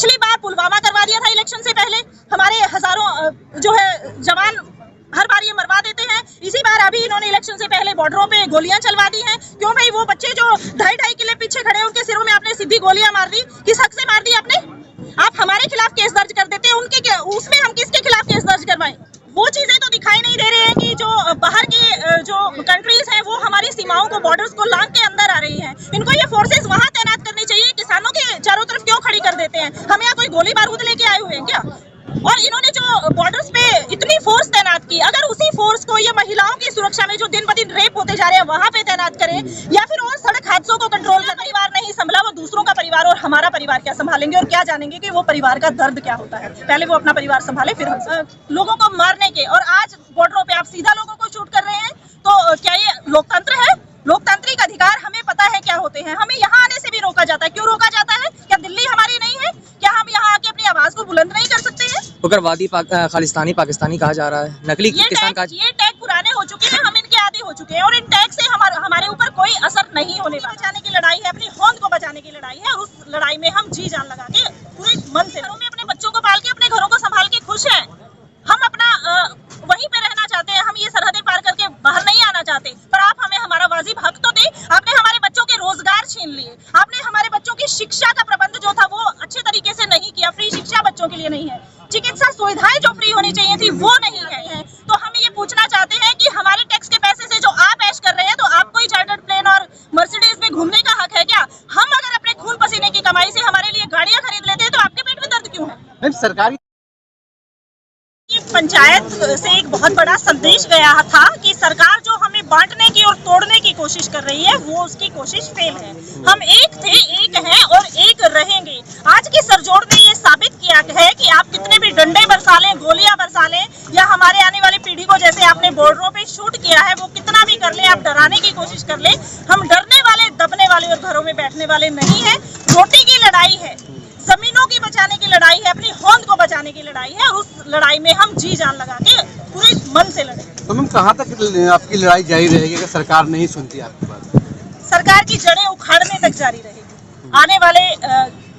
पिछली बार पुलवामा करवा दिया था इलेक्शन से पहले, हमारे हजारों जो है जवान हर बार ये मरवा देते हैं। इसी बार अभी इन्होंने इलेक्शन से पहले बॉर्डरों पे गोलियां चलवा दी हैं। क्यों भाई, वो बच्चे जो 2.5 किले पीछे खड़े हैं उनके सिरों में आपने सीधी गोलियां मार दी, किस हक से मार दी आपने? आप हमारे खिलाफ केस दर्ज कर देते हैं, उनके उसमें हम किसके खिलाफ केस दर्ज करवाएं? वो चीजें तो दिखाई नहीं दे रही हैं कि जो बाहर की जो कंट्रीज हैं वो हमारी सीमाओं को, बॉर्डर्स को लांघ के अंदर आ रही हैं। इनको ये फोर्सेस वहां तैनात करनी चाहिए। किसानों के चारों तरफ क्यों खड़ी कर देते हैं? हम यहाँ कोई गोली बारूद लेके आए हुए हैं क्या? और इन्होंने जो बॉर्डर्स पे इतनी फोर्स तैनात की, अगर उसी फोर्स को ये महिलाओं की सुरक्षा में जो दिन ब दिन रेप होते जा रहे हैं वहां पे तैनात करें, या फिर और सड़क हादसों को कंट्रोल कर, परिवार नहीं संभला, वो दूसरों का परिवार और हमारा परिवार क्या संभालेंगे और क्या जानेंगे कि वो परिवार का दर्द क्या होता है? पहले वो अपना परिवार संभाले, फिर लोगों को मारने के। और आज बॉर्डरों पे आप सीधा लोगों को शूट कर रहे हैं, तो क्या ये लोकतंत्र है? लोकतांत्रिक अधिकार हमें पता है क्या होते हैं। हमें यहाँ आने से भी रोका जाता है। क्यों रोका जाता है? क्या दिल्ली हमारी नहीं है? क्या हम यहाँ आके अपनी आवाज को बुलंद नहीं कर सकते हैं? उग्रवादी खालिस्तानी पाकिस्तानी कहा जा रहा है, नकली किसान का। ये टैग पुराने हो चुके हैं, हम इनके आदी हो चुके हैं और इन टैग से हमारे ऊपर कोई असर नहीं होने वाला। बचाने की लड़ाई है, अपनी होंद को बचाने की लड़ाई है, और उस लड़ाई में हम जी जान लगा के पूरे मन से, घरों में अपने बच्चों को पाल के, अपने घरों को संभाल के खुश हैं। हम अपना वहीं पे रहना चाहते हैं, हम ये सरहदें पार करके बाहर नहीं आना चाहते। पर आप हमें हमारा वाजिब हक तो दे। आपने हमारे बच्चों के रोजगार छीन लिए, आपने हमारे बच्चों की शिक्षा का प्रबंध जो था वो अच्छे तरीके से नहीं किया। फ्री शिक्षा बच्चों के लिए नहीं है, चिकित्सा सुविधाएं जो फ्री होनी चाहिए थी वो नहीं है। तो हम ये पूछना चाहते हैं कि हमारे टैक्स के पैसे से जो आप ऐश कर रहे हैं, तो आपको ही चार्टर्ड प्लेन और मर्सिडीज में घूमने का हक है क्या? हम अगर अपने खून पसीने की कमाई से हमारे लिए गाड़ियां खरीद लेते हैं, तो आपके पेट में दर्द क्यों है? सरकारी पंचायत से एक बहुत बड़ा संदेश गया था कि सरकार जो हमें बांटने की और तोड़ने की कोशिश कर रही है, वो उसकी कोशिश फेल है। हम एक थे, एक हैं और एक रहेंगे। आज की सरजोड़ ने ये साबित किया है कि आप कितने भी डंडे बरसा लें, गोलियां बरसा लें, या हमारे आने वाली पीढ़ी को जैसे आपने बॉर्डरों पे शूट किया है वो कितना भी कर ले, आप डराने की कोशिश कर ले, हम डरने वाले, दबने वाले और घरों में बैठने वाले नहीं है। रोटी की लड़ाई है, जमीनों की बचाने की लड़ाई है, अपनी होंद को बचाने की लड़ाई है, और उस लड़ाई में हम जी जान लगा के पूरे मन से लड़े। तो मैम कहाँ तक आपकी लड़ाई जारी रहेगी अगर सरकार नहीं सुनती आपकी बात? सरकार की जड़ें उखाड़ने तक जारी रहेगी। आने वाले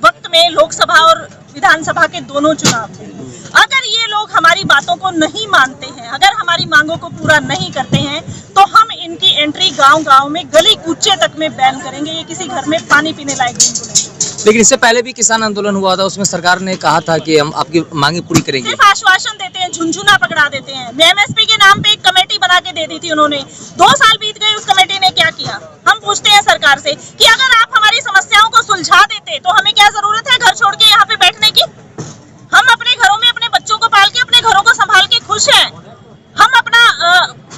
वक्त में लोकसभा और विधानसभा के दोनों चुनाव हैं। अगर ये लोग हमारी बातों को नहीं मानते हैं, अगर हमारी मांगों को पूरा नहीं करते हैं, तो हम इनकी एंट्री गांव-गांव में, गली कूचे तक में बैन करेंगे। ये किसी घर में पानी पीने लायक भी नहीं। लेकिन इससे पहले भी किसान आंदोलन हुआ था, उसमें सरकार ने कहा था कि हम आपकी मांगे पूरी करेंगे। सिर्फ आश्वासन देते हैं, झुनझुना पकड़ा देते हैं। एमएसपी के नाम पे एक कमेटी बना के दे दी थी उन्होंने, 2 साल बीत गए, उस कमेटी ने क्या किया? हम पूछते हैं सरकार से कि अगर आप हमारी समस्याओं को सुलझा देते तो हमें क्या जरूरत है घर छोड़ के यहाँ पे बैठने की? हम अपने घरों में अपने बच्चों को पाल के, अपने घरों को संभाल के खुश हैं। हम अपना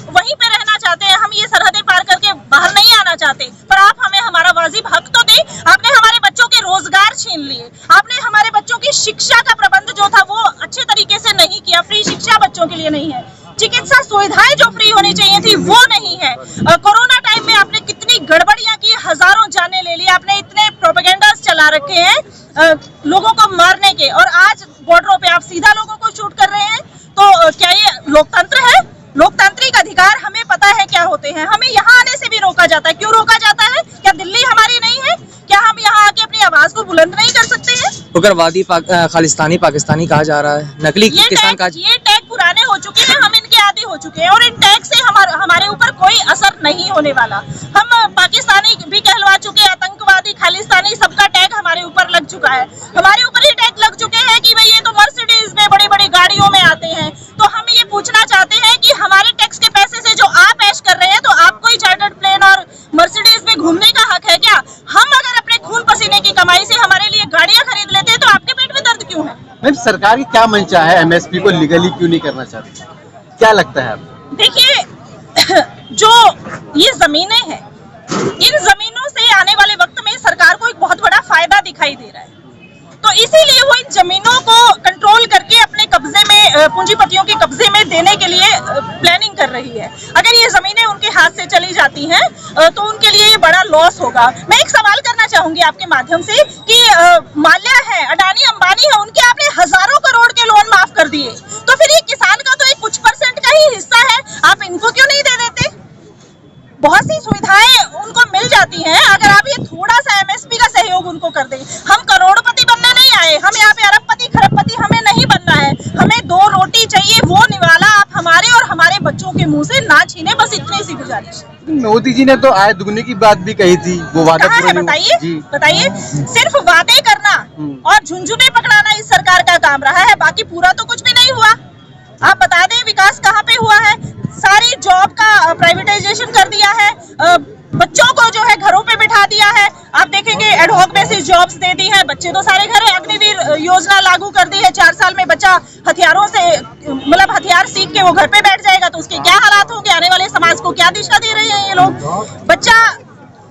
वहीं पे रहना चाहते हैं, हम ये सरहदें पार करके बाहर नहीं आना चाहते। पर आप हमें हमारा वाजिब हक तो दे। आपने हमारे बच्चों के रोजगार छीन लिए, आपने हमारे बच्चों की शिक्षा का प्रबंध जो था वो अच्छे तरीके से नहीं किया। फ्री शिक्षा बच्चों के लिए नहीं है, चिकित्सा सुविधाएं जो फ्री होनी चाहिए थी वो नहीं है। कोरोना टाइम में आपने कितनी गड़बड़ियां की, हजारों जानें ले ली, आपने इतने प्रोपेगेंडास चला रखे हैं लोगों को मारने के, और आज बॉर्डरों पे आप सीधा लोगों को शूट कर रहे हैं। तो क्या ये लोकतंत्र है? लोकतांत्रिक अधिकार हमें पता है क्या होते हैं। हमें यहाँ आने से भी रोका जाता है। क्यों रोका जाता है? क्या दिल्ली हमारी नहीं है? क्या हम यहाँ आके अपनी आवाज को बुलंद नहीं कर सकते हैं? उग्रवादी खालिस्तानी पाकिस्तानी कहा जा रहा है, नकली किसान का। ये टैग पुराने हो चुके हैं, हम इनके आदी हो चुके हैं, और इन टैग से हमारे ऊपर कोई असर नहीं होने वाला। हम पाकिस्तानी भी कहलवा चुके हैं, आतंकवादी, खालिस्तानी, सबका टैग हमारे ऊपर लग चुका है। हमारे ऊपर ये टैग लग चुके हैं कि भाई ये तो मर्सिडीज में, बड़ी बड़ी गाड़ियों में आते हैं। तो हम ये पूछना चाहते हैं कि हमारे टैक्स के पैसे से जो आप ऐश कर रहे हैं, तो आपको ही चार्टर्ड प्लेन और मर्सिडीज में घूमने का हक है क्या? हम अगर अपने खून पसीने की कमाई से हमारे लिए गाड़ियां खरीद लेते हैं, तो आपके पेट में दर्द क्यों है? मैम सरकार की क्या मंशा है, एमएसपी को लीगली क्यों नहीं करना चाहती? क्या लगता है आपको? देखिए, जो ये जमीनें हैं, इन जमीनों से आने वाले वक्त में सरकार को एक बहुत बड़ा फायदा दिखाई दे रहा है। तो इसीलिए वो इन जमीनों को कंट्रोल करके अपने कब्जे में, पूंजीपतियों के कब्जे में देने के लिए प्लानिंग कर रही है। अगर ये जमीनें उनके हाथ से चली जाती हैं तो उनके लिए ये बड़ा लॉस होगा। मैं एक सवाल करना चाहूंगी आपके माध्यम से कि माल्या है, अडानी अंबानी है, उनके आपने हजारों करोड़ के लोन माफ कर दिए, तो फिर ये किसान का तो एक कुछ % का ही हिस्सा है, आप इनको क्यों नहीं दे देते? बहुत सी सुविधाएं उनको मिल जाती हैं अगर आप ये थोड़ा सा एमएसपी का सहयोग उनको कर दें। हम करोड़पति बनने नहीं आए है, हम यहाँ पे अरबपति खरबपति हमें नहीं बनना है, हमें 2 रोटी चाहिए, वो निवाला आप हमारे और हमारे बच्चों के मुंह से ना छीने, बस इतनी सी गुजारिश। मोदी जी ने तो आय दुगनी की बात भी कही थी, वो वादा कहाँ पूरा है नहीं हुआ। जी बताइए, सिर्फ वादे करना और झुंझुने पकड़ाना इस सरकार का काम रहा है, बाकी पूरा तो कुछ भी नहीं हुआ। आप बता दें विकास कहाँ पे हुआ है? सारी जॉब का प्राइवेटाइजेशन कर दिया है, बच्चों को जो है घरों पे बिठा दिया है। आप देखेंगे एडहॉक बेसिस जॉब्स दे दी है, बच्चे तो सारे घर, अग्निवीर योजना लागू कर दी है, 4 साल में बच्चा हथियारों से मतलब हथियार सीख के वो घर पे बैठ जाएगा, तो उसके क्या हालात होंगे, आने वाले समाज को क्या दिशा दे रहे हैं ये लोग। बच्चा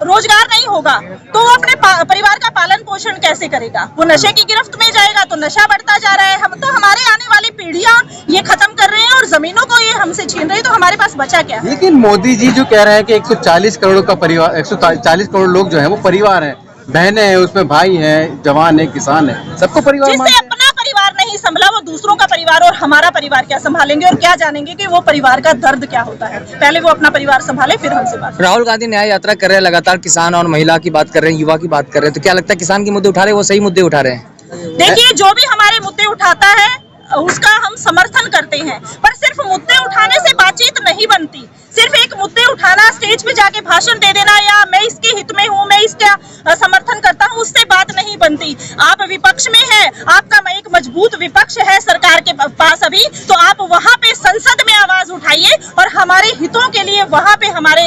रोजगार नहीं होगा तो वो अपने परिवार का पालन पोषण कैसे करेगा? वो नशे की गिरफ्त में जाएगा तो नशा बढ़ता जा रहा है। हम तो हमारे आने वाली पीढ़ियां ये खत्म कर रहे हैं और जमीनों को ये हमसे छीन रही है, तो हमारे पास बचा क्या? लेकिन मोदी जी जो कह रहे हैं कि 140 करोड़ का परिवार, 140 करोड़ लोग जो है वो परिवार है, बहनें हैं, उसमें भाई हैं, जवान है, किसान है, सबको परिवार जिससे अपना परिवार नहीं संभला वो दूसरों का परिवार और हमारा परिवार क्या संभालेंगे और क्या जानेंगे कि वो परिवार का दर्द क्या होता है। पहले वो अपना परिवार संभाले फिर हमसे बात। राहुल गांधी न्याय यात्रा कर रहे हैं, लगातार किसान और महिला की बात कर रहे हैं, युवा की बात कर रहे हैं, तो क्या लगता है किसान के मुद्दे उठा रहे हैं, वो सही मुद्दे उठा रहे हैं? देखिए, जो भी हमारे मुद्दे उठाता है उसका हम समर्थन करते हैं, पर सिर्फ मुद्दे उठाने से बातचीत नहीं बनती। सिर्फ एक मुद्दे उठाना, स्टेज पे जाके भाषण दे देना या मैं इसके हित में हूँ, मैं इसका समर्थन करता हूँ, उससे बात नहीं बनती। आप विपक्ष में है, आपका एक मजबूत विपक्ष है सरकार के पास अभी, तो आप वहाँ पे संसद में आवाज उठाइए और हमारे हितों के लिए वहाँ पे हमारे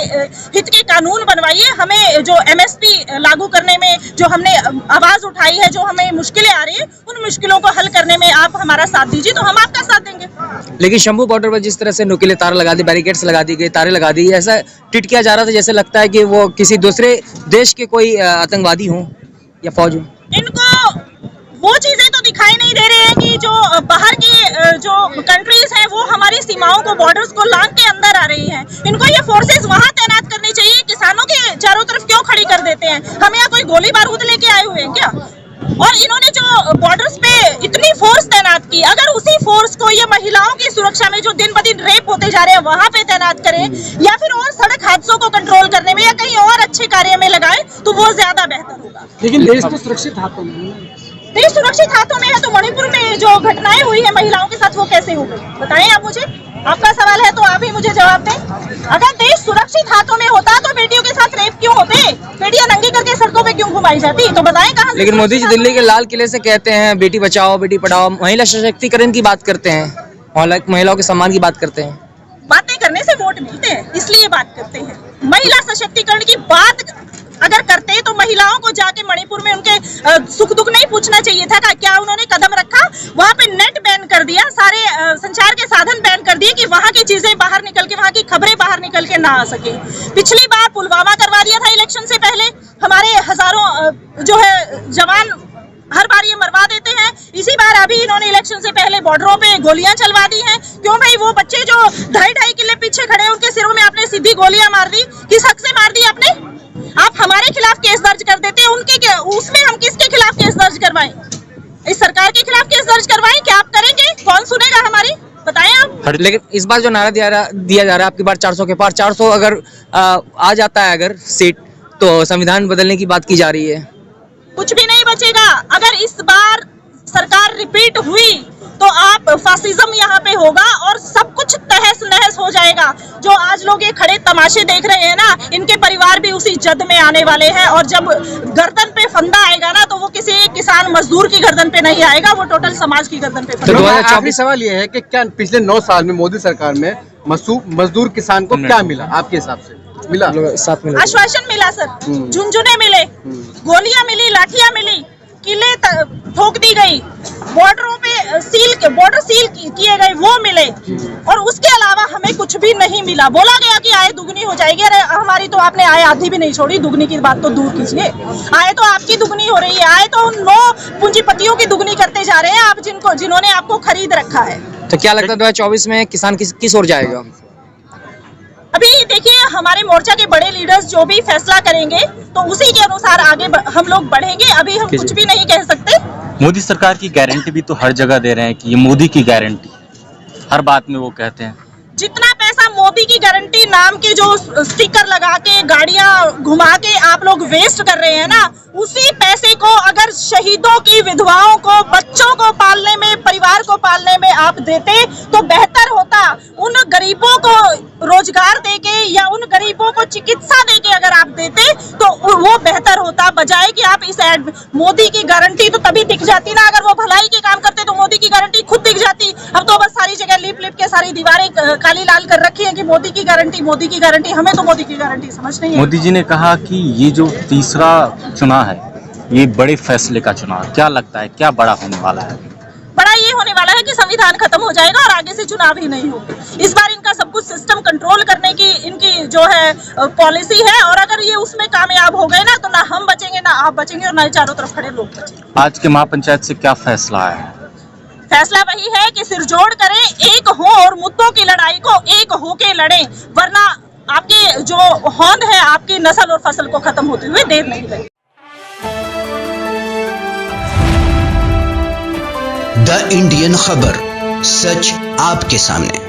हित के कानून बनवाइए। हमें जो MSP लागू करने में जो हमने आवाज उठाई है, जो हमें मुश्किलें आ रही है, उन मुश्किलों को हल करने में आप हमारा साथ दीजिए तो हम आपका साथ देंगे। लेकिन शंभू बॉर्डर पर जिस तरह से नुकीले तार लगा दी, बैरिकेड्स लगा दी गई, तारे लगा दी, ऐसा ट्वीट किया जा रहा था जैसे लगता है कि वो किसी दूसरे देश के कोई आतंकवादी हों या फौज हो। इनको वो चीजें तो दिखाई नहीं दे रहे हैं कि जो बाहर की जो कंट्रीज हैं वो हमारी सीमाओं को, बॉर्डर्स को लांघ के अंदर आ रही हैं। इनको ये फोर्सेस वहां तैनात करनी चाहिए, किसानों के चारों तरफ क्यों खड़ी कर देते हैं? हम यहाँ कोई गोली बारूद लेके आए हुए हैं क्या? और इन्होंने जो बॉर्डर्स पे इतनी फोर्स तैनात की, अगर उसी फोर्स को ये महिलाओं की सुरक्षा में जो दिन ब दिन रेप होते जा रहे हैं वहां पे तैनात करें, या फिर और सड़क हादसों को कंट्रोल करने में या कहीं और अच्छे कार्य में लगाएं, तो वो ज्यादा बेहतर होगा। लेकिन देश तो सुरक्षित हाथों में है। देश सुरक्षित हाथों में है तो मणिपुर में जो घटनाएं हुई है महिलाओं के साथ वो कैसे हो गई? बताएं आप मुझे, आपका सवाल है तो आप ही मुझे जवाब दें। अगर देश सुरक्षित हाथों में होता तो बेटियों के साथ रेप क्यों होते? बेटियां नंगी करके सड़कों पे क्यों घुमाई जाती? तो बताएं कहां? लेकिन मोदी जी दिल्ली के लाल किले से कहते हैं बेटी बचाओ बेटी पढ़ाओ, महिला सशक्तिकरण की बात करते हैं, महिलाओं के सम्मान की बात करते हैं। बातें करने से वोट मिलते हैं, इसलिए बात करते हैं। महिला सशक्तिकरण की बात अगर करते तो महिलाओं को जाके मणिपुर में उनके सुख दुख नहीं पूछना चाहिए था? क्या उन्होंने कदम रखा? वहाँ पे नेट बैन कर दिया, सारे संचार के साधन बैन कर दिए कि वहाँ की चीजें बाहर निकल के, वहाँ की खबरें बाहर निकल के ना आ सके। पिछली बार पुलवामा करवा दिया था इलेक्शन से पहले, हमारे हजारों जो है जवान हर बार ये मरवा देते हैं। इसी बार अभी इन्होंने इलेक्शन से पहले बॉर्डरों पे गोलियां चलवा दी हैं। क्यों भाई? वो बच्चे जो 2.5 किले पीछे खड़े हैं उनके सिरों में आपने सीधी गोलियां मार दी, किस हक से मार दी आपने? आप हमारे खिलाफ केस दर्ज कर देते हैं, उनके उसमें हम किसके खिलाफ केस दर्ज करवाएं? इस सरकार के खिलाफ केस दर्ज करवाएं? क्या आप करेंगे? कौन सुनेगा हमारी? बताएं आप। लेकिन इस बार जो नारा दिया जा रहा है आपकी बार 400 के पार, 400 अगर आ जाता है अगर सीट, तो संविधान बदलने की बात की जा रही है। कुछ भी नहीं बचेगा। अगर इस बार सरकार रिपीट हुई तो आप फासिज्म यहाँ पे होगा और सब कुछ तहस नहस हो जाएगा। जो आज लोग ये खड़े तमाशे देख रहे हैं ना, इनके परिवार भी उसी जद में आने वाले हैं, और जब गर्दन पे फंदा आएगा ना तो वो किसी किसान मजदूर की गर्दन पे नहीं आएगा, वो टोटल समाज की गर्दन पे फंदा। तो 2024 सवाल ये है कि क्या पिछले 9 साल में मोदी सरकार में मजदूर किसान को क्या मिला आपके हिसाब से? मिला आश्वासन मिला सर, झुंझुने मिले, गोलियां मिली, लाठियां मिली, किले ठोक दी गई, बॉर्डरों पे बॉर्डर सील किए गए वो मिले, और उसके अलावा हमें कुछ भी नहीं मिला। बोला गया कि आय दुगनी हो जाएगी, अरे हमारी तो आपने आय आधी भी नहीं छोड़ी, दुगनी की बात तो दूर कीजिए। आय तो आपकी दुगनी हो रही है, आय तो 9 पूंजीपतियों की दुगनी करते जा रहे हैं आप, जिन्होंने आपको खरीद रखा है। तो क्या लगता है 2024 में किसान किस ओर जाएगा? अभी देखिए, हमारे मोर्चा के बड़े लीडर्स जो भी फैसला करेंगे तो उसी के अनुसार आगे हम लोग बढ़ेंगे। अभी हम कुछ भी नहीं कह सकते। मोदी सरकार की गारंटी भी तो हर जगह दे रहे हैं कि ये मोदी की गारंटी, हर बात में वो कहते हैं। जितना पैसा मोदी मोदी की गारंटी नाम के जो स्टिकर लगा के गाड़ियां घुमा के आप लोग वेस्ट कर रहे हैं ना, उसी पैसे को अगर शहीदों की विधवाओं को, बच्चों को पालने में, परिवार को पालने में आप देते तो बेहतर होता। उन गरीबों को रोजगार देके या उन गरीबों को चिकित्सा देके अगर आप देते तो वो बेहतर होता, बजाय कि आप इस मोदी की गारंटी तो तभी दिख जाती ना, अगर वो भलाई के काम करते तो मोदी की गारंटी खुद दिख जाती। अब तो बस सारी जगह लिप लिप के सारी दीवारें काली लाल कर रखी है कि मोदी की गारंटी, मोदी की गारंटी। हमें तो मोदी की गारंटी समझ नहीं है। मोदी जी ने कहा कि ये जो तीसरा चुनाव है ये बड़े फैसले का चुनाव है, क्या लगता है क्या बड़ा होने वाला है? बड़ा ये होने वाला है कि संविधान खत्म हो जाएगा और आगे से चुनाव ही नहीं होंगे। इस बार इनका सब कुछ सिस्टम कंट्रोल करने की इनकी जो है पॉलिसी है, और अगर ये उसमें कामयाब हो गए ना तो ना हम बचेंगे, ना आप बचेंगे, और ना चारों तरफ खड़े लोग बचेंगे। आज के महापंचायत से क्या फैसला आया है? फैसला वही है कि सिरजोड़ करें, एक हो और मुद्दों की लड़ाई को एक होके लड़ें, वरना आपके जो होंद है आपकी नस्ल और फसल को खत्म होते हुए देर नहीं लगेगी। द इंडियन खबर, सच आपके सामने।